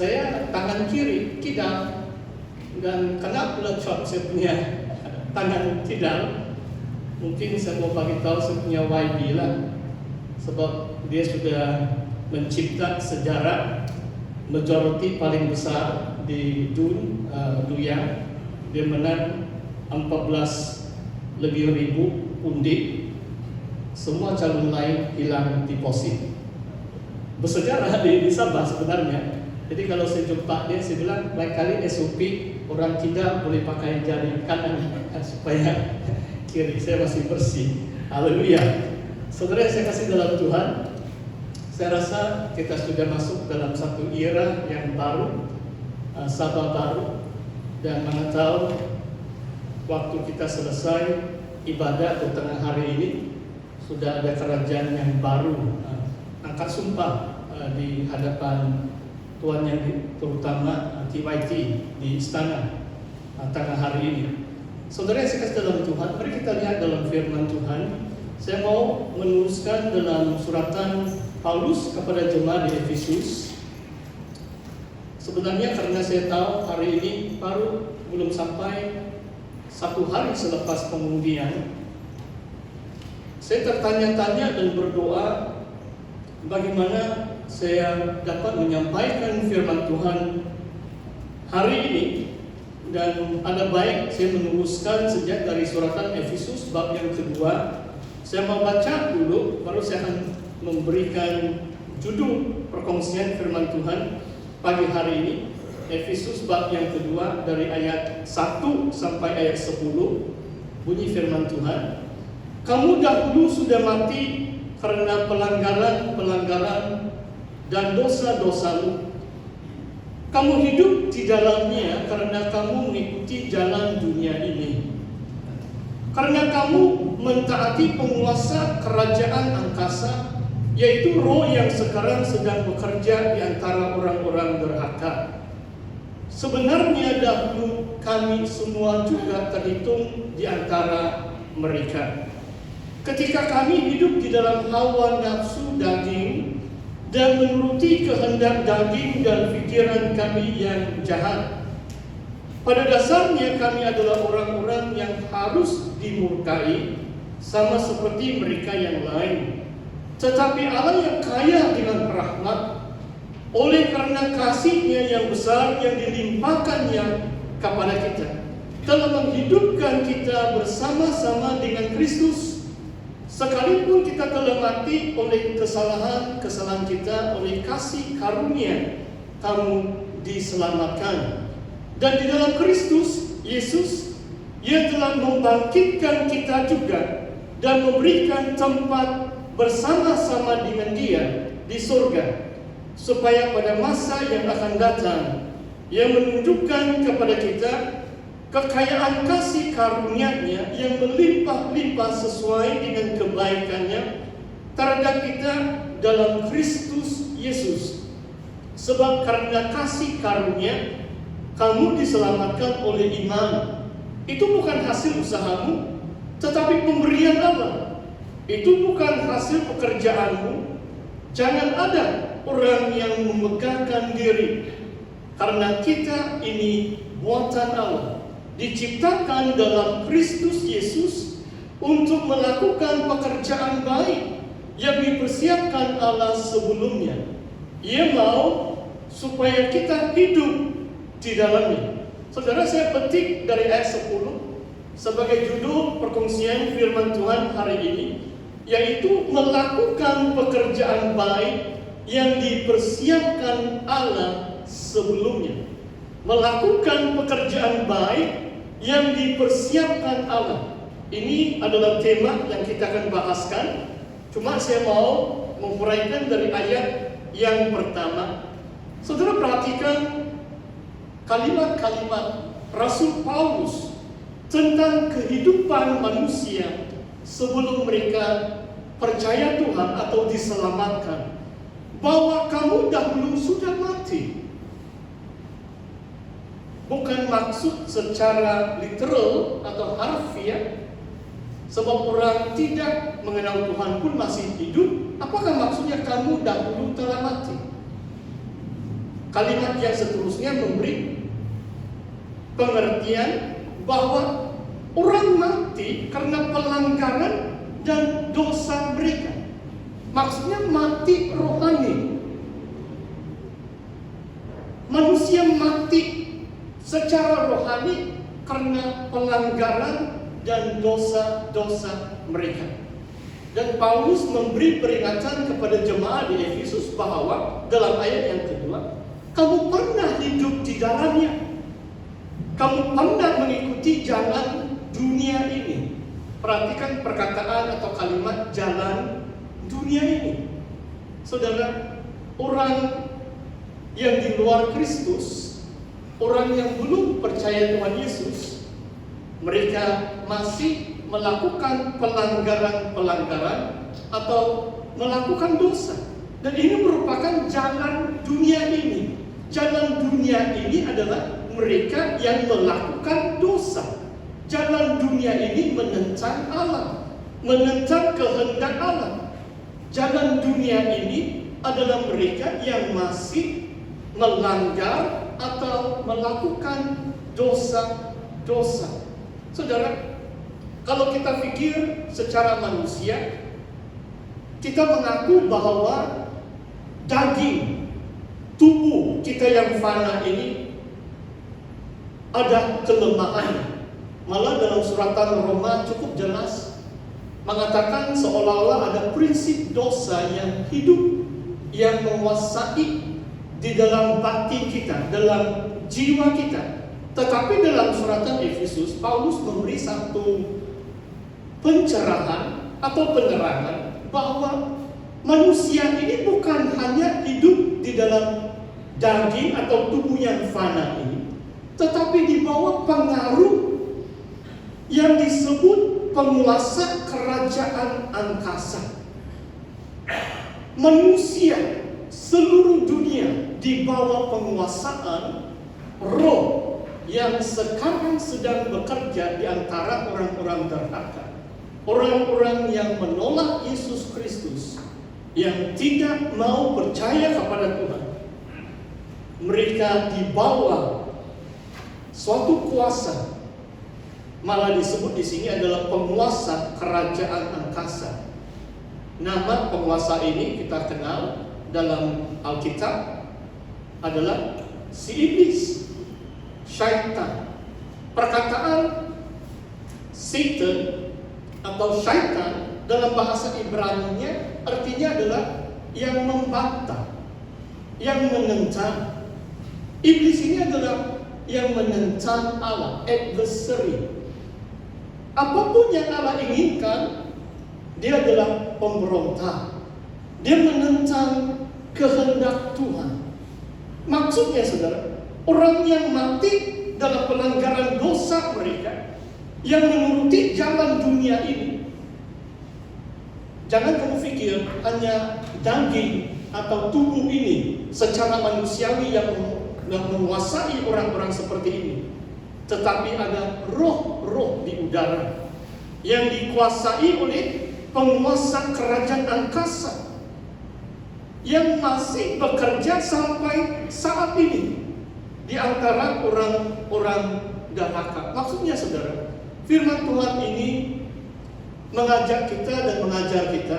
Saya tangan kiri kidal, dan karena lecot saya punya tangan kidal, mungkin saya mau bagi tahu saya punya YB lah, sebab dia sudah mencipta sejarah majority paling besar di dunia. Dia menang 14 lebih ribu undi. Semua calon lain hilang deposit. Bersejarah di Sabah sebenarnya. Jadi kalau saya jumpa dia, saya bilang lain kali SOP orang tidak boleh pakai jari kanan supaya kiri saya masih bersih. Haleluya. Saudara saya kasih dalam Tuhan, saya rasa kita sudah masuk dalam satu era yang baru, Sabah baru, dan mana tahu waktu kita selesai ibadah atau tengah hari ini sudah ada kerajaan yang baru angkat sumpah di hadapan Tuhan yang terutama TYT di istana tengah hari ini. Saudara yang saya kasih dalam Tuhan, mari kita lihat dalam firman Tuhan. Saya mau menuliskan dalam suratan Paulus kepada jemaat di Efesus. Sebenarnya karena saya tahu hari ini baru belum sampai satu hari selepas pengundian, saya tertanya-tanya dan berdoa bagaimana saya dapat menyampaikan firman Tuhan hari ini. Dan ada baik saya meneruskan sejak dari suratan Efesus bab yang kedua. Saya mau baca dulu, baru saya akan memberikan judul perkongsian firman Tuhan pagi hari ini. Efesus bab yang kedua dari ayat 1 sampai ayat 10. Bunyi firman Tuhan, kamu dahulu sudah mati karena pelanggaran dan dosa-dosamu. Kamu hidup di dalamnya karena kamu mengikuti jalan dunia ini. Karena kamu mentaati penguasa kerajaan angkasa, yaitu roh yang sekarang sedang bekerja di antara orang-orang durhaka. Sebenarnya dahulu kami semua juga terhitung di antara mereka. Ketika kami hidup di dalam hawa nafsu daging dan menuruti kehendak daging dan pikiran kami yang jahat. Pada dasarnya kami adalah orang-orang yang harus dimurkai sama seperti mereka yang lain. Tetapi Allah yang kaya dengan rahmat, oleh karena kasih-Nya yang besar yang dilimpahkannya kepada kita, telah menghidupkan kita bersama-sama dengan Kristus. Sekalipun kita telah mati oleh kesalahan kita, oleh kasih karunia kamu diselamatkan. Dan di dalam Kristus Yesus, Ia telah membangkitkan kita juga dan memberikan tempat bersama-sama dengan Dia di surga, supaya pada masa yang akan datang Ia menunjukkan kepada kita kekayaan kasih karunia-Nya yang melimpah-limpah sesuai dengan kebaikan-Nya terhadap kita dalam Kristus Yesus. Sebab karena kasih karunia kamu diselamatkan oleh iman. Itu bukan hasil usahamu, tetapi pemberian Allah. Itu bukan hasil pekerjaanmu. Jangan ada orang yang memegahkan diri, karena kita ini buatan Allah, diciptakan dalam Kristus Yesus untuk melakukan pekerjaan baik yang dipersiapkan Allah sebelumnya. Ia mau supaya kita hidup di dalamnya. Saudara, saya petik dari ayat 10 sebagai judul perkongsian firman Tuhan hari ini, yaitu melakukan pekerjaan baik yang dipersiapkan Allah sebelumnya. Melakukan pekerjaan baik yang dipersiapkan Allah. Ini adalah tema yang kita akan bahaskan. Cuma saya mau menguraikan dari ayat yang pertama. Saudara perhatikan kalimat-kalimat Rasul Paulus tentang kehidupan manusia sebelum mereka percaya Tuhan atau diselamatkan, bahwa kamu dahulu sudah mati. Bukan maksud secara literal atau harfiah, sebab orang tidak mengenal Tuhan pun masih hidup. Apakah maksudnya kamu dahulu telah mati? Kalimat yang seterusnya memberi pengertian bahwa orang mati karena pelanggaran dan dosa mereka. Maksudnya mati rohani. Manusia mati secara rohani karena pelanggaran dan dosa-dosa mereka. Dan Paulus memberi peringatan kepada jemaat di Efesus bahwa dalam ayat yang kedua, kamu pernah hidup di dalamnya. Kamu pernah mengikuti jalan dunia ini. Perhatikan perkataan atau kalimat jalan dunia ini. Saudara, orang yang di luar Kristus, orang yang belum percaya Tuhan Yesus, mereka masih melakukan pelanggaran-pelanggaran atau melakukan dosa. Dan ini merupakan jalan dunia ini. Jalan dunia ini adalah mereka yang melakukan dosa. Jalan dunia ini menentang Allah, menentang kehendak Allah. Jalan dunia ini adalah mereka yang masih melanggar atau melakukan dosa-dosa. Saudara, kalau kita pikir secara manusia, kita mengaku bahwa daging tubuh kita yang fana ini ada kelemahan. Malah dalam suratan Roma cukup jelas mengatakan seolah-olah ada prinsip dosa yang hidup, yang menguasai di dalam batin kita, dalam jiwa kita. Tetapi dalam suratan Efesus, Paulus memberi satu pencerahan atau penerangan bahwa manusia ini bukan hanya hidup di dalam daging atau tubuh yang fana ini, tetapi di bawah pengaruh yang disebut penguasa kerajaan angkasa. Manusia seluruh dunia di bawah penguasaan roh yang sekarang sedang bekerja di antara orang-orang durhaka, orang-orang yang menolak Yesus Kristus, yang tidak mau percaya kepada Tuhan. Mereka di bawah suatu kuasa, malah disebut di sini adalah penguasa kerajaan angkasa. Nama penguasa ini kita kenal dalam Alkitab adalah si iblis, syaitan. Perkataan Satan atau syaitan dalam bahasa Ibrani-nya artinya adalah yang membantah, yang menentang. Iblis ini adalah yang menentang Allah, adversary. Apapun yang Allah inginkan, dia adalah pemberontak. Dia menentang kehendak Tuhan. Maksudnya saudara, orang yang mati dalam pelanggaran dosa mereka, yang menuruti jalan dunia ini. Jangan kamu pikir hanya daging atau tubuh ini secara manusiawi yang menguasai orang-orang seperti ini. Tetapi ada roh-roh di udara yang dikuasai oleh penguasa kerajaan angkasa yang masih bekerja sampai saat ini di antara orang-orang durhaka. Maksudnya saudara, firman Tuhan ini mengajak kita dan mengajar kita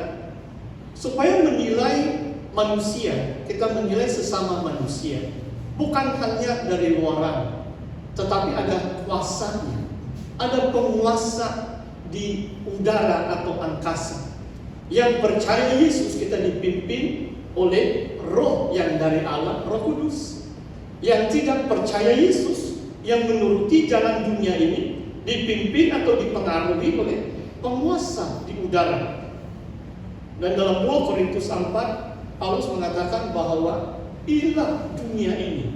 supaya menilai manusia, kita menilai sesama manusia bukan hanya dari luaran, tetapi ada kuasanya, ada penguasa di udara atau angkasa. Yang percaya Yesus kita dipimpin oleh roh yang dari Allah, Roh Kudus. Yang tidak percaya Yesus, yang menuruti jalan dunia ini, dipimpin atau dipengaruhi oleh penguasa di udara. Dan dalam 2 Korintus 4, Paulus mengatakan bahwa ilah dunia ini,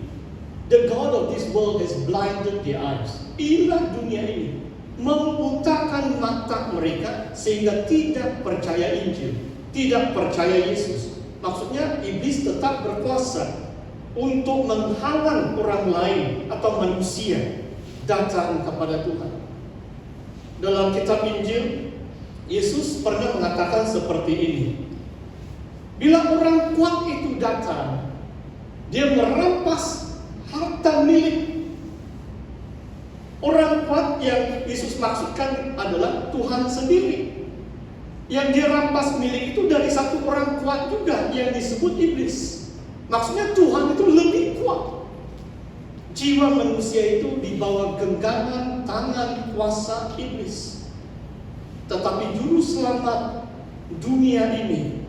the God of this world has blinded their eyes. Ilah dunia ini membutakan mata mereka sehingga tidak percaya Injil, tidak percaya Yesus. Maksudnya iblis tetap berkuasa untuk menghalang orang lain atau manusia datang kepada Tuhan. Dalam kitab Injil, Yesus pernah mengatakan seperti ini. Bila orang kuat itu datang, Dia merampas harta milik. Orang kuat yang Yesus maksudkan adalah Tuhan sendiri. Yang dirampas milik itu dari satu orang kuat juga yang disebut iblis. Maksudnya Tuhan itu lebih kuat. Jiwa manusia itu di bawah genggaman tangan kuasa iblis. Tetapi juru selamat dunia ini,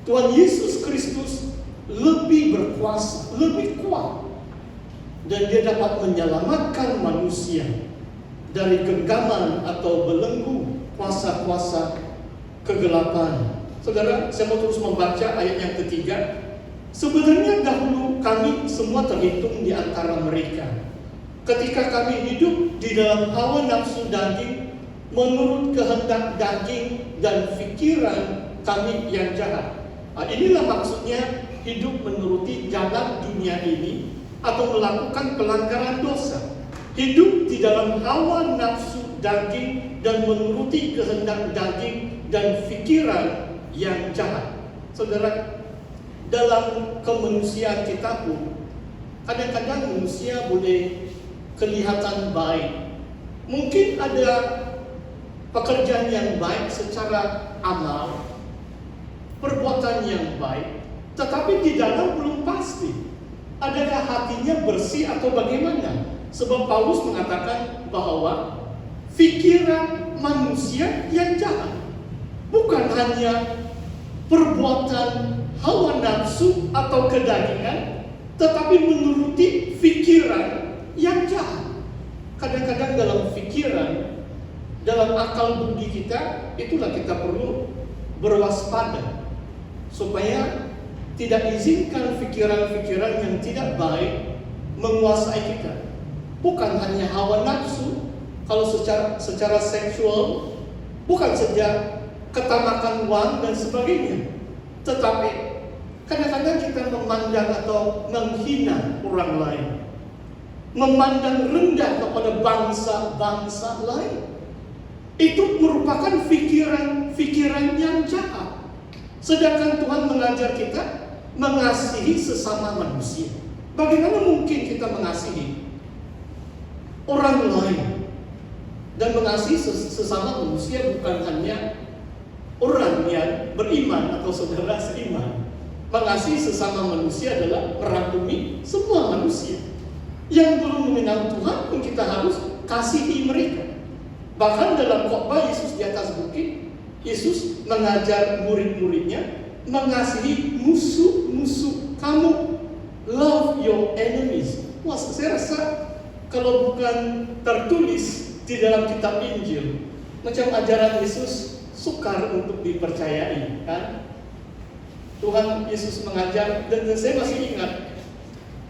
Tuhan Yesus Kristus, lebih berkuasa, lebih kuat. Dan dia dapat menyelamatkan manusia dari genggaman atau belenggu kuasa-kuasa kegelapan. Saudara, saya mau terus membaca ayat yang ketiga. Sebenarnya dahulu kami semua terhitung di antara mereka. Ketika kami hidup di dalam hawa nafsu daging, menurut kehendak daging dan pikiran kami yang jahat. Inilah maksudnya hidup menuruti jalan dunia ini atau melakukan pelanggaran dosa. Hidup di dalam hawa nafsu daging dan menuruti kehendak daging dan pikiran yang jahat. Saudara, dalam kemanusiaan kita pun kadang-kadang manusia boleh kelihatan baik. Mungkin ada pekerjaan yang baik secara amal, perbuatan yang baik, tetapi di dalam belum pasti. Adakah hatinya bersih atau bagaimana? Sebab Paulus mengatakan bahwa pikiran manusia yang jahat bukan hanya perbuatan hawa nafsu atau kedagingan, tetapi menuruti pikiran yang jahat. Kadang-kadang dalam pikiran, dalam akal budi kita, itulah kita perlu berwaspada supaya tidak izinkan pikiran-pikiran yang tidak baik menguasai kita. Bukan hanya hawa nafsu, kalau secara seksual, bukan saja ketamakan uang dan sebagainya, tetapi kadang-kadang kita memandang atau menghina orang lain, memandang rendah kepada bangsa-bangsa lain. Itu merupakan pikiran-pikiran yang jahat. Sedangkan Tuhan mengajar kita mengasihi sesama manusia. Bagaimana mungkin kita mengasihi orang lain dan mengasihi sesama manusia bukan hanya orang yang beriman atau saudara seiman. Mengasihi sesama manusia adalah merangkumi semua manusia. Yang belum mengenal Tuhan pun kita harus kasihi mereka. Bahkan dalam khotbah Yesus di atas bukit, Yesus mengajar murid-muridnya mengasihi musuh-musuh kamu. Love your enemies. Wah, saya rasa kalau bukan tertulis di dalam kitab Injil, macam ajaran Yesus sukar untuk dipercayai, kan? Tuhan Yesus mengajar, dan saya masih ingat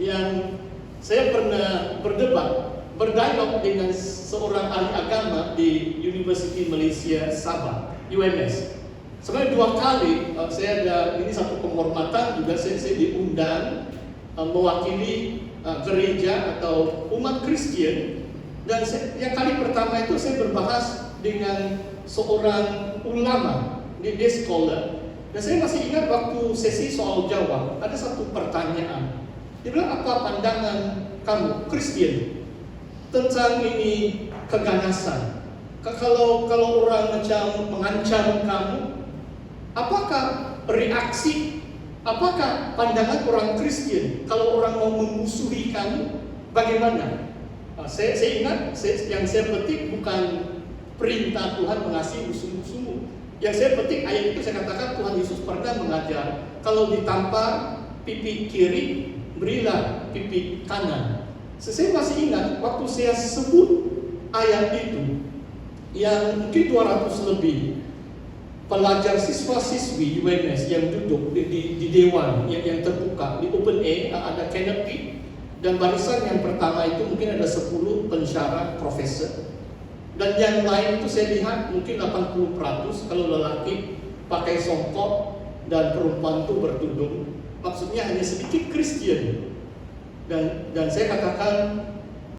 yang saya pernah berdialog dengan seorang ahli agama di University Malaysia Sabah, UMS. Sebenarnya 2 kali saya ada ini satu penghormatan juga, saya diundang mewakili gereja atau umat Kristen, dan yang kali pertama itu saya berbahas dengan seorang ulama, dia scholar, dan saya masih ingat waktu sesi soal jawab ada satu pertanyaan. Dia bilang, apa pandangan kamu Kristen tentang ini keganasan? Kalau orang macam mengancam kamu, apakah reaksi? Apakah pandangan orang Kristen kalau orang mau memusuhi kamu? Bagaimana? Saya ingat yang saya petik bukan perintah Tuhan mengasihi musuh-musuhmu. Yang saya petik ayat itu, saya katakan Tuhan Yesus pernah mengajar, kalau ditampar pipi kiri, berilah pipi kanan. Saya masih ingat waktu saya sebut ayat itu, yang mungkin 200 lebih pelajar siswa-siswi UMS yang duduk di dewan yang terbuka, di open air, ada canopy, dan barisan yang pertama itu mungkin ada 10 pensyarah profesor, dan yang lain itu saya lihat mungkin 80% kalau lelaki pakai songkok dan perempuan itu bertudung. Maksudnya hanya sedikit Kristen. Dan saya katakan,